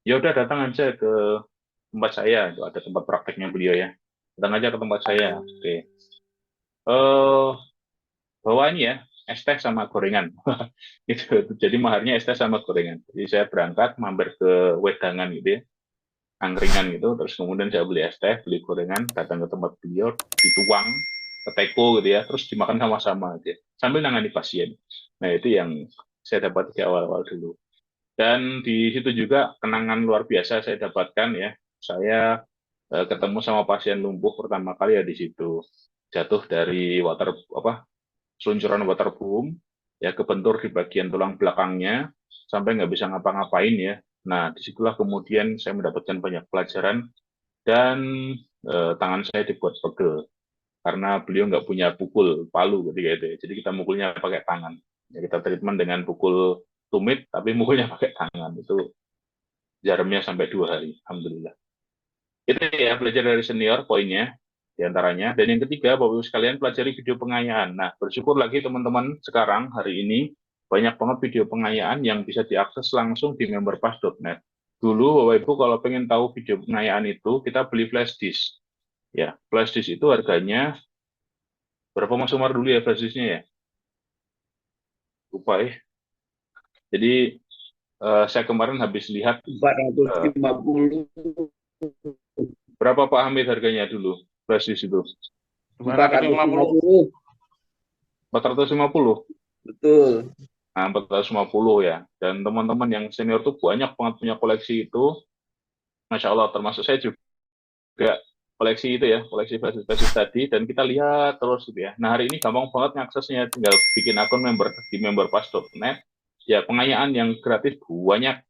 Ya udah datang aja ke tempat saya, itu ada tempat prakteknya beliau ya. Datang aja ke tempat saya. Oke. Eh bawa ini ya, es teh sama gorengan. Gitu. Jadi maharnya es teh sama gorengan. Jadi saya berangkat mampir ke wedangan gitu ya, angkringan gitu, terus kemudian saya beli es teh, beli gorengan, datang ke tempat beliau, dituang ke teko gitu ya, terus dimakan sama-sama gitu ya, sambil nangani pasien. Nah itu yang saya dapat di awal-awal dulu. Dan di situ juga kenangan luar biasa saya dapatkan ya. Saya ketemu sama pasien lumpuh pertama kali ya di situ. Jatuh dari seluncuran waterboom, ya kebentur di bagian tulang belakangnya sampai nggak bisa ngapa-ngapain ya. Nah disitulah kemudian saya mendapatkan banyak pelajaran dan tangan saya dibuat pegel karena beliau nggak punya pukul palu ketika itu ya. Jadi kita mukulnya pakai tangan. Ya, kita treatment dengan pukul tumit, tapi mukulnya pakai tangan. Itu jaramnya sampai 2 hari, alhamdulillah. Itu ya, belajar dari senior poinnya diantaranya. Dan yang ketiga, Bapak Ibu sekalian, pelajari video pengayaan. Nah, bersyukur lagi teman-teman sekarang hari ini banyak banget video pengayaan yang bisa diakses langsung di memberpass.net. Dulu Bapak Ibu kalau pengen tahu video pengayaan itu, kita beli flash disk. Ya, flash disk itu harganya berapa, Mas Umar, dulu ya flash disknya ya? Lupa ya. Jadi saya kemarin habis lihat 450. berapa Pak Hamid harganya dulu flash disk itu? 450. 450. Betul. Nah, 450 ya. Dan teman-teman yang senior tuh banyak banget punya koleksi itu. Masya Allah, termasuk saya juga koleksi itu ya, koleksi flash tadi. Dan kita lihat terus gitu ya. Nah, hari ini gampang banget ngaksesnya. Tinggal bikin akun member di memberpass.net. Ya, pengayaan yang gratis banyak.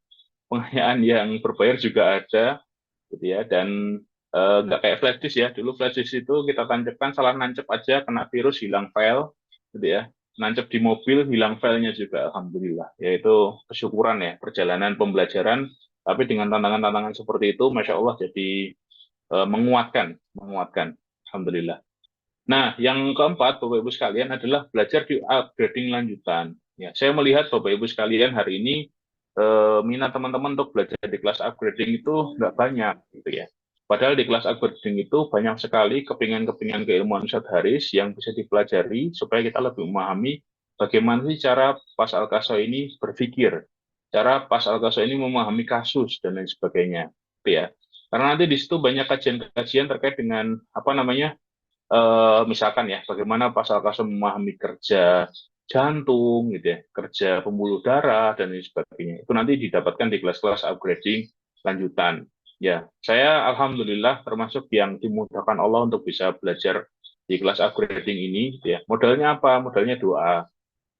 Pengayaan yang berbayar juga ada. Gitu ya. Dan nggak kayak flash disk ya. Dulu flash disk itu kita tancapkan, salah nancep aja, kena virus, hilang file. Gitu ya. Nancep di mobil, hilang filenya juga, alhamdulillah. Yaitu kesyukuran ya, perjalanan pembelajaran, tapi dengan tantangan-tantangan seperti itu, Masya Allah, jadi menguatkan, alhamdulillah. Nah, yang keempat, Bapak Ibu sekalian, adalah belajar di upgrading lanjutan. Ya, saya melihat Bapak Ibu sekalian hari ini minat teman-teman untuk belajar di kelas upgrading itu nggak banyak, gitu ya. Padahal di kelas upgrading itu banyak sekali kepingan-kepingan keilmuan Ustadz Haris yang bisa dipelajari supaya kita lebih memahami bagaimana sih cara Pas Al-Qaso ini berpikir, cara Pas Al-Qaso ini memahami kasus dan lain sebagainya, gitu ya. Karena nanti di situ banyak kajian-kajian terkait dengan apa namanya, misalkan ya, bagaimana Pas Al-Qaso memahami kerja jantung, gitu ya, kerja pembuluh darah dan lain sebagainya. Itu nanti didapatkan di kelas-kelas upgrading lanjutan. Ya, saya alhamdulillah termasuk yang dimudahkan Allah untuk bisa belajar di kelas upgrading ini, gitu ya. Modalnya apa? Modalnya doa.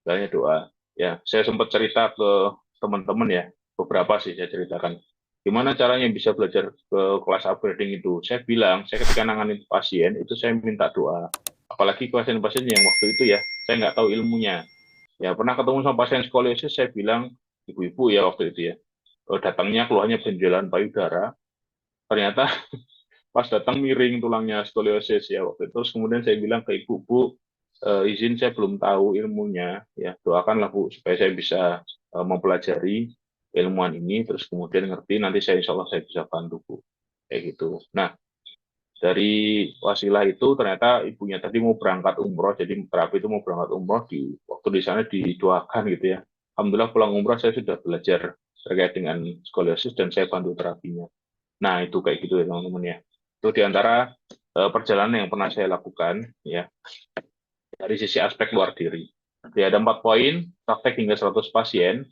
Modalnya doa. Ya, saya sempat cerita ke teman-teman ya, beberapa sih saya ceritakan. Gimana caranya bisa belajar ke kelas upgrading itu? Saya bilang, saya ketika nanganin pasien itu saya minta doa. Apalagi pasien-pasien yang waktu itu ya, saya nggak tahu ilmunya. Ya, pernah ketemu sama pasien skoliosis, saya bilang, ibu-ibu ya waktu itu ya, datangnya keluarnya benjolan payudara, ternyata pas datang miring tulangnya skoliosis ya waktu itu. Terus kemudian saya bilang ke ibu, Bu, izin saya belum tahu ilmunya, ya doakanlah Bu supaya saya bisa mempelajari ilmuwan ini, terus kemudian ngerti, nanti saya insya Allah saya bisa bantu Bu. Kayak gitu. Nah, dari wasilah itu ternyata ibunya tadi mau berangkat umroh, jadi terapi itu mau berangkat umroh, di waktu di sana didoakan gitu ya. Alhamdulillah pulang umroh saya sudah belajar terkait dengan skoliosis dan saya bantu terapinya. Nah itu kayak gitu ya teman-teman ya. Itu diantara perjalanan yang pernah saya lakukan ya dari sisi aspek luar diri. Jadi ada 4 poin, praktek hingga 100 pasien.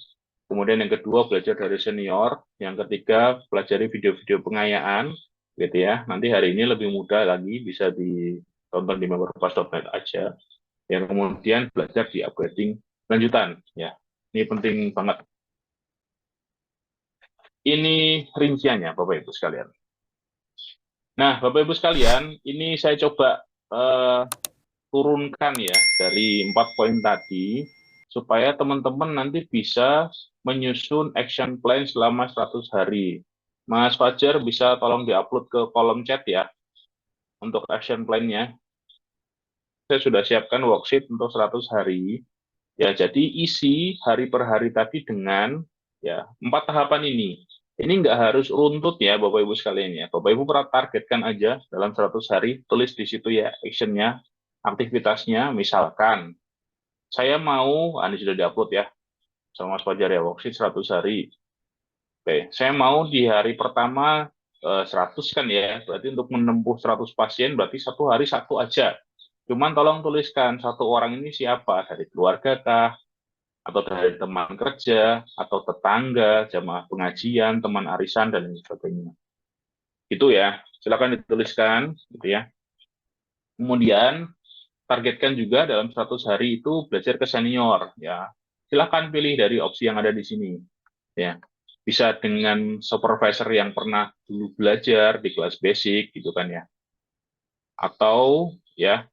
Kemudian yang kedua belajar dari senior. Yang ketiga pelajari video-video pengayaan, gitu ya. Nanti hari ini lebih mudah lagi, bisa ditonton di memberpass.net aja. Yang kemudian belajar di upgrading lanjutan, ya. Ini penting banget. Ini rinciannya, Bapak Ibu sekalian. Nah, Bapak Ibu sekalian, ini saya coba turunkan ya dari 4 poin tadi supaya teman-teman nanti bisa menyusun action plan selama 100 hari. Mas Fajar bisa tolong diupload ke kolom chat ya untuk action plan-nya. Saya sudah siapkan worksheet untuk 100 hari. Ya, jadi isi hari per hari tadi dengan ya 4 tahapan ini. Ini nggak harus runtut ya Bapak Ibu sekalian ya. Bapak Ibu pernah targetkan aja dalam 100 hari, tulis di situ ya actionnya, aktivitasnya. Misalkan saya mau, ini sudah diupload ya sama Mas Fajar ya, worksheet 100 hari. Oke, saya mau di hari pertama 100 kan ya, berarti untuk menempuh 100 pasien berarti 1 hari 1 aja. Cuman tolong tuliskan 1 orang ini siapa, dari keluarga kah, atau dari teman kerja, atau tetangga, jamaah pengajian, teman arisan, dan lain sebagainya. Itu ya, silakan dituliskan, gitu ya. Kemudian, targetkan juga dalam 100 hari itu belajar ke senior, ya. Silakan pilih dari opsi yang ada di sini, ya. Bisa dengan supervisor yang pernah dulu belajar di kelas basic, gitu kan ya. Atau, ya,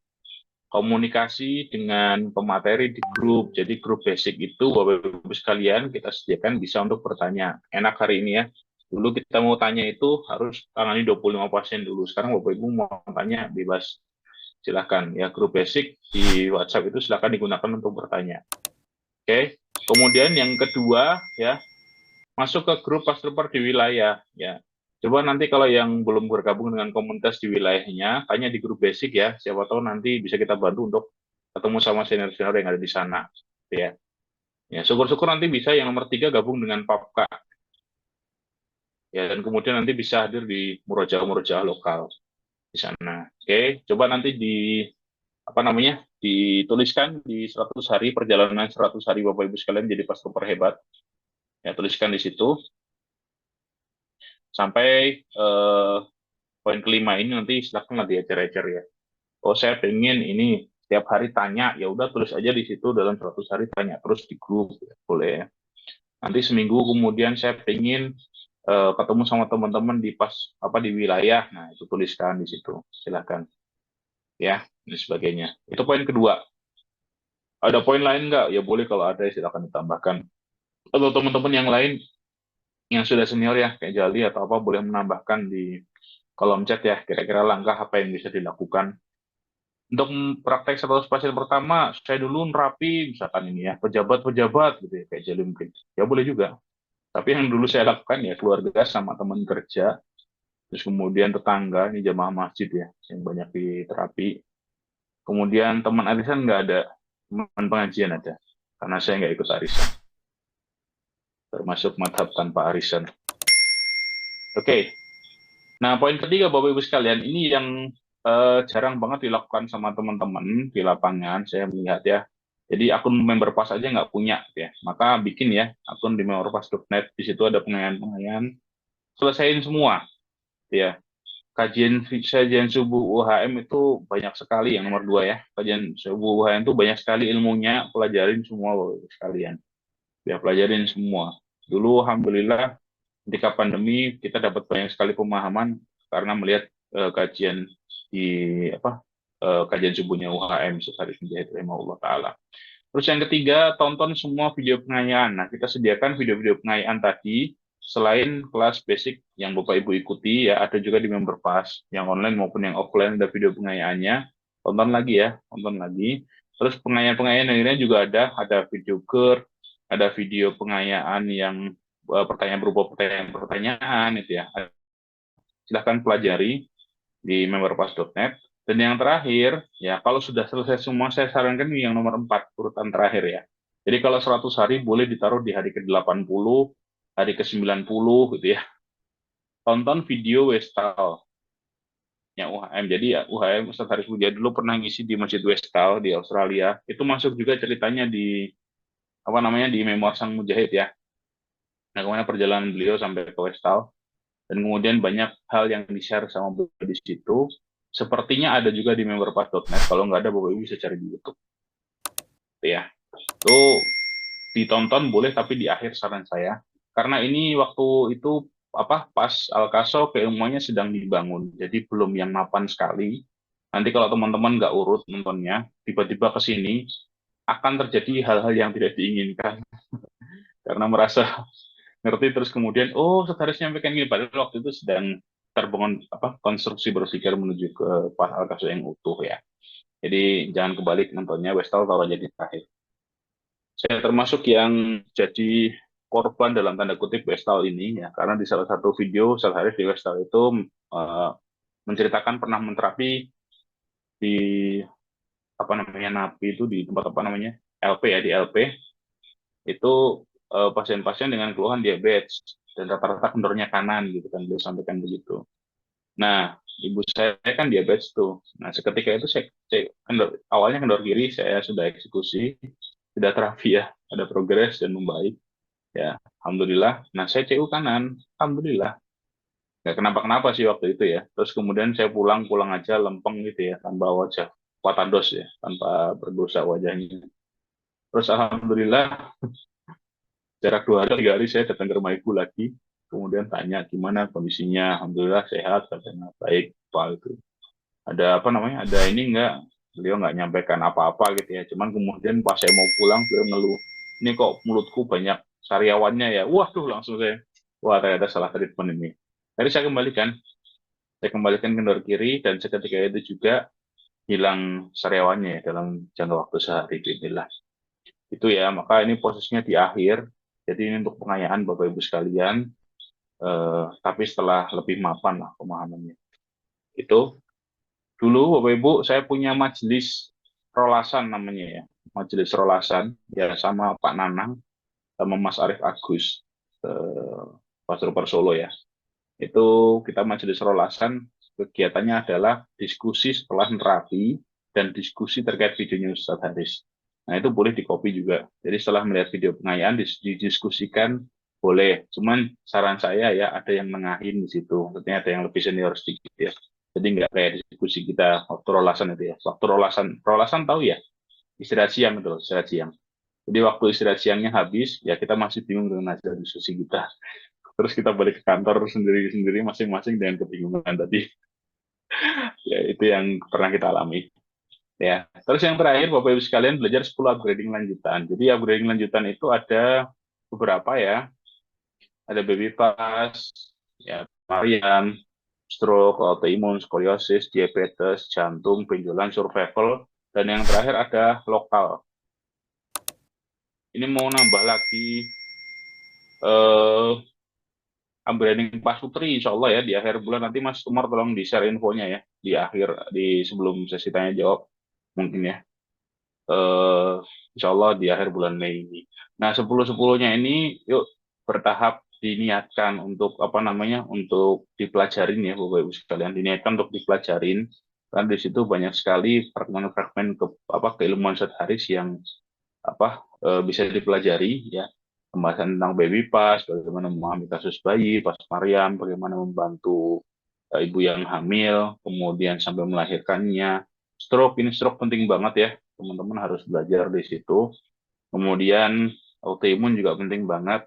komunikasi dengan pemateri di grup. Jadi grup basic itu Bapak Ibu sekalian kita sediakan bisa untuk bertanya. Enak hari ini ya. Dulu kita mau tanya itu harus tangani 25 pasien dulu. Sekarang Bapak Ibu mau tanya bebas. Silahkan ya, grup basic di WhatsApp itu silahkan digunakan untuk bertanya. Oke. Kemudian yang kedua ya, masuk ke grup Pastor di wilayah ya. Coba nanti kalau yang belum bergabung dengan komunitas di wilayahnya, tanya di grup basic ya. Siapa tahu nanti bisa kita bantu untuk ketemu sama senior-senior yang ada di sana, gitu ya. Ya, syukur-syukur nanti bisa yang nomor 3 gabung dengan Papka. Ya, dan kemudian nanti bisa hadir di murojaah-murojaah lokal di sana. Oke, coba nanti dituliskan di 100 hari perjalanan 100 hari Bapak Ibu sekalian jadi pastor perhebat. Ya, tuliskan di situ sampai poin kelima ini nanti silakan diajar-ajar ya. Oh, saya pengen ini setiap hari tanya, ya udah tulis aja di situ dalam 100 hari tanya terus di grup, ya, boleh ya. Nanti seminggu kemudian saya pengen ketemu sama teman-teman di wilayah, nah itu tuliskan di situ, silakan ya, dan sebagainya. Itu poin kedua. Ada poin lain nggak? Ya boleh kalau ada silakan ditambahkan. Atau teman-teman yang lain yang sudah senior ya kayak Jali atau apa boleh menambahkan di kolom chat ya, kira-kira langkah apa yang bisa dilakukan. Untuk praktek 100 pasien pertama, saya dulu nerapi, misalkan ini ya, pejabat-pejabat gitu ya, kayak Jali mungkin. Ya boleh juga. Tapi yang dulu saya lakukan ya, keluarga sama teman kerja, terus kemudian tetangga, ini jamaah masjid ya, yang banyak di terapi. Kemudian teman arisan nggak ada, teman pengajian ada. Karena saya nggak ikut arisan. Termasuk madhab tanpa arisan. Oke. Nah, poin ketiga Bapak Ibu sekalian, ini yang jarang banget dilakukan sama teman-teman di lapangan, saya melihat ya. Jadi akun member pass aja nggak punya, ya. Maka bikin ya akun di memberpass.net. Di situ ada pengayaan-pengayaan. Selesaiin semua, ya. Kajian subuh UHM itu banyak sekali. Yang nomor 2 ya, kajian subuh UHM itu banyak sekali ilmunya. Pelajarin semua Bapak Ibu sekalian. Ya, pelajarin semua. Dulu alhamdulillah ketika pandemi kita dapat banyak sekali pemahaman karena melihat kajian di kajian subuhnya UHM Syekh Mujahid rahimahullah taala. Terus yang ketiga, tonton semua video pengayaan. Nah, kita sediakan video-video pengayaan tadi selain kelas basic yang Bapak Ibu ikuti ya, ada juga di member pass yang online maupun yang offline ada video pengayaannya. Tonton lagi ya, tonton lagi. Terus pengayaan-pengayaan yang lainnya juga ada video GER, ada video pengayaan yang pertanyaan berupa pertanyaan-pertanyaan itu ya. Silahkan pelajari di memberpass.net. Dan yang terakhir, ya kalau sudah selesai semua, saya sarankan ini yang nomor 4, urutan terakhir ya. Jadi kalau 100 hari boleh ditaruh di hari ke-80, hari ke-90 gitu ya. Tonton video Westall yang UHM. Jadi ya UHM Ustaz Haris Bujaya dulu pernah ngisi di Masjid Westall di Australia. Itu masuk juga ceritanya di di Memoir Sang Mujahid ya. Nah, kemana perjalanan beliau sampai ke Westall. Dan kemudian banyak hal yang di-share sama beliau di situ. Sepertinya ada juga di memberpass.net. Kalau nggak ada, Bapak Ibu bisa cari di YouTube. Ya, itu ditonton boleh, tapi di akhir saran saya. Karena ini waktu itu pas Al-Kaso keilmuannya sedang dibangun. Jadi belum yang mapan sekali. Nanti kalau teman-teman nggak urut nontonnya, tiba-tiba ke sini, akan terjadi hal-hal yang tidak diinginkan. Karena merasa ngerti terus kemudian seharusnya nyampaikan gini padahal waktu itu sedang terbangun konstruksi berpikir menuju ke pas Al-Kaso yang utuh ya. Jadi jangan kebalik nontonnya, Westall taruh jadi terakhir. Saya termasuk yang jadi korban dalam tanda kutip Westall ini ya, karena di salah satu video Haris di Westall itu menceritakan pernah menterapi di NAPI itu di tempat LP ya, di LP itu pasien-pasien dengan keluhan diabetes dan rata-rata kendornya kanan gitu kan, dia sampaikan begitu. Nah, ibu saya kan diabetes tuh. Nah, seketika itu saya awalnya kendor kiri saya sudah eksekusi, sudah terapi ya, ada progres dan membaik. Ya, alhamdulillah. Nah, saya CU kanan, alhamdulillah. Nggak kenapa-kenapa sih waktu itu ya. Terus kemudian saya pulang aja lempeng gitu ya, tanpa wajah watados ya, tanpa berdosa wajahnya. Terus alhamdulillah jarak 2 hari 3 hari saya datang ke rumah ibu lagi, kemudian tanya gimana kondisinya, alhamdulillah sehat, katanya baik, Pak itu. Ada ada ini enggak beliau nggak nyampaikan apa-apa gitu ya. Cuman kemudian pas saya mau pulang, beliau ngeluh, ini kok mulutku banyak sariawannya ya. Waduh, langsung wah ternyata salah treatment ini. Tadi saya kembalikan kendor kiri, dan seketika itu juga hilang sariawannya ya, dalam jangka waktu sehari. Inilah. Itu ya, maka ini posisinya di akhir. Jadi ini untuk pengayaan Bapak Ibu sekalian, tapi setelah lebih mapan lah pemahamannya. Itu dulu Bapak Ibu, saya punya majelis rolasan namanya ya. Majelis rolasan ya, sama Pak Nanang sama Mas Arief Agus, Pastor Solo ya. Itu kita majelis rolasan, kegiatannya adalah diskusi setelah nerapi dan diskusi terkait videonya Ustadz Haris. Nah, itu boleh di-copy juga. Jadi setelah melihat video pengayaan didiskusikan, boleh. Cuman saran saya ya, ada yang nengahin di situ. Maksudnya ada yang lebih senior sedikit ya. Jadi nggak kayak diskusi kita waktu rolasan itu ya. Waktu rolasan tahu ya, istirahat siang itu loh, istirahat siang. Jadi waktu istirahat siangnya habis, ya kita masih bingung dengan hasil diskusi kita. Terus kita balik ke kantor sendiri-sendiri masing-masing dengan kebingungan tadi. Ya, itu yang pernah kita alami. Ya, terus yang terakhir Bapak Ibu sekalian, belajar 10 upgrading lanjutan. Jadi upgrading lanjutan itu ada beberapa ya. Ada baby pass, ya, Mariam, stroke, autoimun, skoliosis, diabetes, jantung, benjolan, survival, dan yang terakhir ada lokal. Ini mau nambah lagi upgrading Pak Sutri, insya Allah ya di akhir bulan nanti. Mas Umar tolong di share infonya ya di akhir, di sebelum sesi tanya jawab mungkin ya. eh, Insya Allah di akhir bulan Mei ini. Nah, 10-10-nya ini yuk bertahap diniatkan untuk apa namanya, untuk dipelajarin ya Bapak Ibu sekalian, diniatkan untuk dipelajarin, karena di situ banyak sekali fragmen-fragmen keilmuan Ustadz Haris yang bisa dipelajari ya. Pembahasan tentang baby pass, bagaimana memahami kasus bayi, pas Mariam, bagaimana membantu ibu yang hamil, kemudian sampai melahirkannya. Stroke, ini stroke penting banget ya, teman-teman harus belajar di situ. Kemudian autoimun juga penting banget,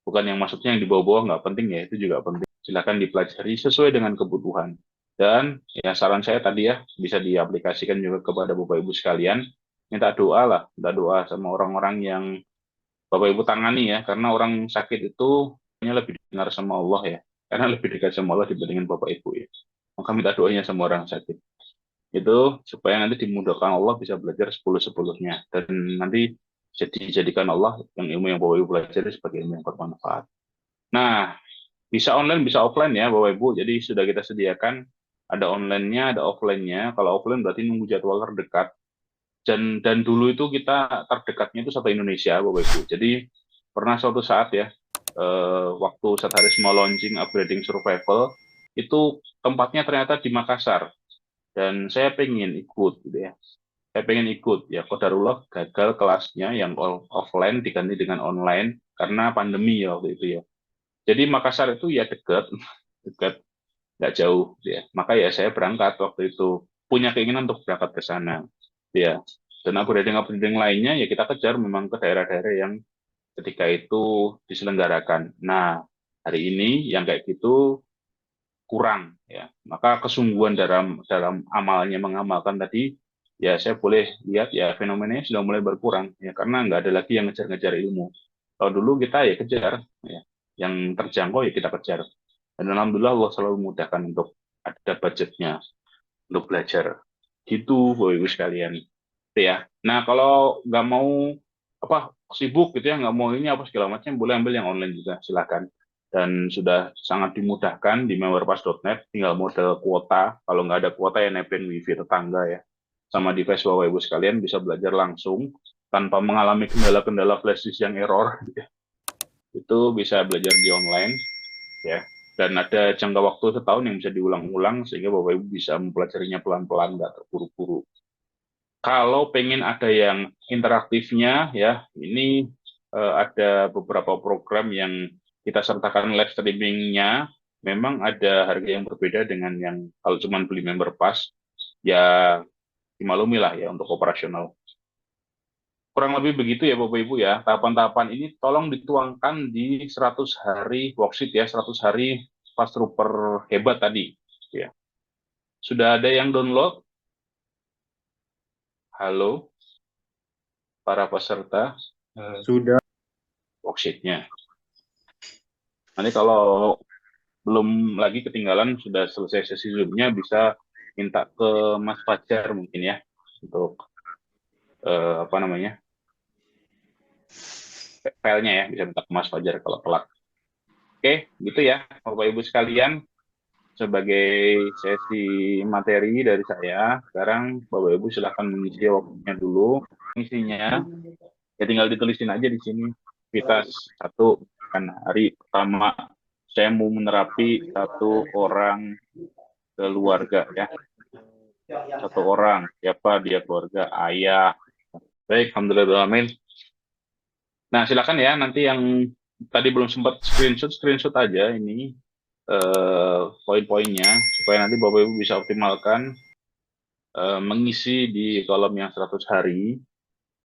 bukan yang maksudnya yang di bawah-bawah nggak penting ya, itu juga penting. Silakan dipelajari sesuai dengan kebutuhan. Dan ya saran saya tadi ya, bisa diaplikasikan juga kepada Bapak Ibu sekalian, minta doa lah, minta doa sama orang-orang yang Bapak Ibu tangani ya, karena orang sakit itu hanya lebih dengar sama Allah ya, karena lebih dekat sama Allah dibandingkan Bapak Ibu ya. Maka minta doanya sama orang sakit. Itu supaya nanti dimudahkan Allah bisa belajar 10-10-nya. Dan nanti dijadikan Allah yang ilmu yang Bapak Ibu pelajari sebagai ilmu yang bermanfaat. Nah, bisa online, bisa offline ya Bapak Ibu. Jadi sudah kita sediakan, ada online-nya, ada offline-nya. Kalau offline berarti nunggu jadwal terdekat. Dan dulu itu kita terdekatnya itu satu Indonesia Bapak Ibu. Jadi pernah suatu saat ya, waktu Ustadz Haris mau launching upgrading survival, itu tempatnya ternyata di Makassar, dan saya pengen ikut gitu ya. Saya pengen ikut ya, qadarullah gagal kelasnya yang offline diganti dengan online karena pandemi ya waktu itu ya. Jadi Makassar itu ya dekat, dekat, nggak jauh ya. Maka ya saya berangkat waktu itu, punya keinginan untuk berangkat ke sana ya. Dan upgrading lainnya ya kita kejar memang ke daerah-daerah yang ketika itu diselenggarakan. Nah, hari ini yang kayak gitu kurang ya. Maka kesungguhan dalam dalam amalnya mengamalkan tadi ya, saya boleh lihat ya fenomenanya sudah mulai berkurang ya, karena nggak ada lagi yang ngejar-ngejar ilmu. Kalau dulu kita ya kejar ya, yang terjangkau ya kita kejar. Dan alhamdulillah Allah selalu memudahkan untuk ada budgetnya untuk belajar. Gitu, Bapak Ibu sekalian. Itu ya. Nah, kalau nggak mau sibuk gitu ya, nggak mau ini apa segala macam, boleh ambil yang online juga, silakan. Dan sudah sangat dimudahkan di memberpass.net, tinggal model kuota. Kalau nggak ada kuota ya nebeng wifi tetangga ya. Sama device Bapak Ibu sekalian bisa belajar langsung tanpa mengalami kendala-kendala flash disk yang error. Itu bisa belajar di online ya. Dan ada jangka waktu setahun yang bisa diulang-ulang sehingga Bapak Ibu bisa mempelajarinya pelan-pelan, nggak terburu-buru. Kalau pengen ada yang interaktifnya ya, ini ada beberapa program yang kita sertakan live streamingnya. Memang ada harga yang berbeda dengan yang kalau cuma beli member pass, ya dimaklumi lah ya untuk operasional. Kurang lebih begitu ya Bapak Ibu ya. Tahapan-tahapan ini tolong dituangkan di 100 hari worksheet ya, 100 hari Fast Trooper hebat tadi ya. Sudah ada yang download? Halo, para peserta Sudah. worksheet-nya. Nanti kalau belum lagi ketinggalan, sudah selesai sesi Zoom-nya, bisa minta ke Mas Fajar mungkin ya, untuk apa namanya, filenya ya, bisa minta ke Mas Fajar kalau telat. Oke, gitu ya, Bapak Ibu sekalian, sebagai sesi materi dari saya. Sekarang Bapak Ibu silahkan mengisi waktunya dulu. Isinya ya tinggal ditulisin aja di sini. Aktivitas 1, kan hari pertama saya mau menerapi 1 orang keluarga ya. 1 orang, siapa dia? Keluarga ayah. Baik, alhamdulillah. Nah, silakan ya, nanti yang tadi belum sempat screenshot aja ini poin-poinnya, supaya nanti Bapak Ibu bisa optimalkan mengisi di kolom yang 100 hari.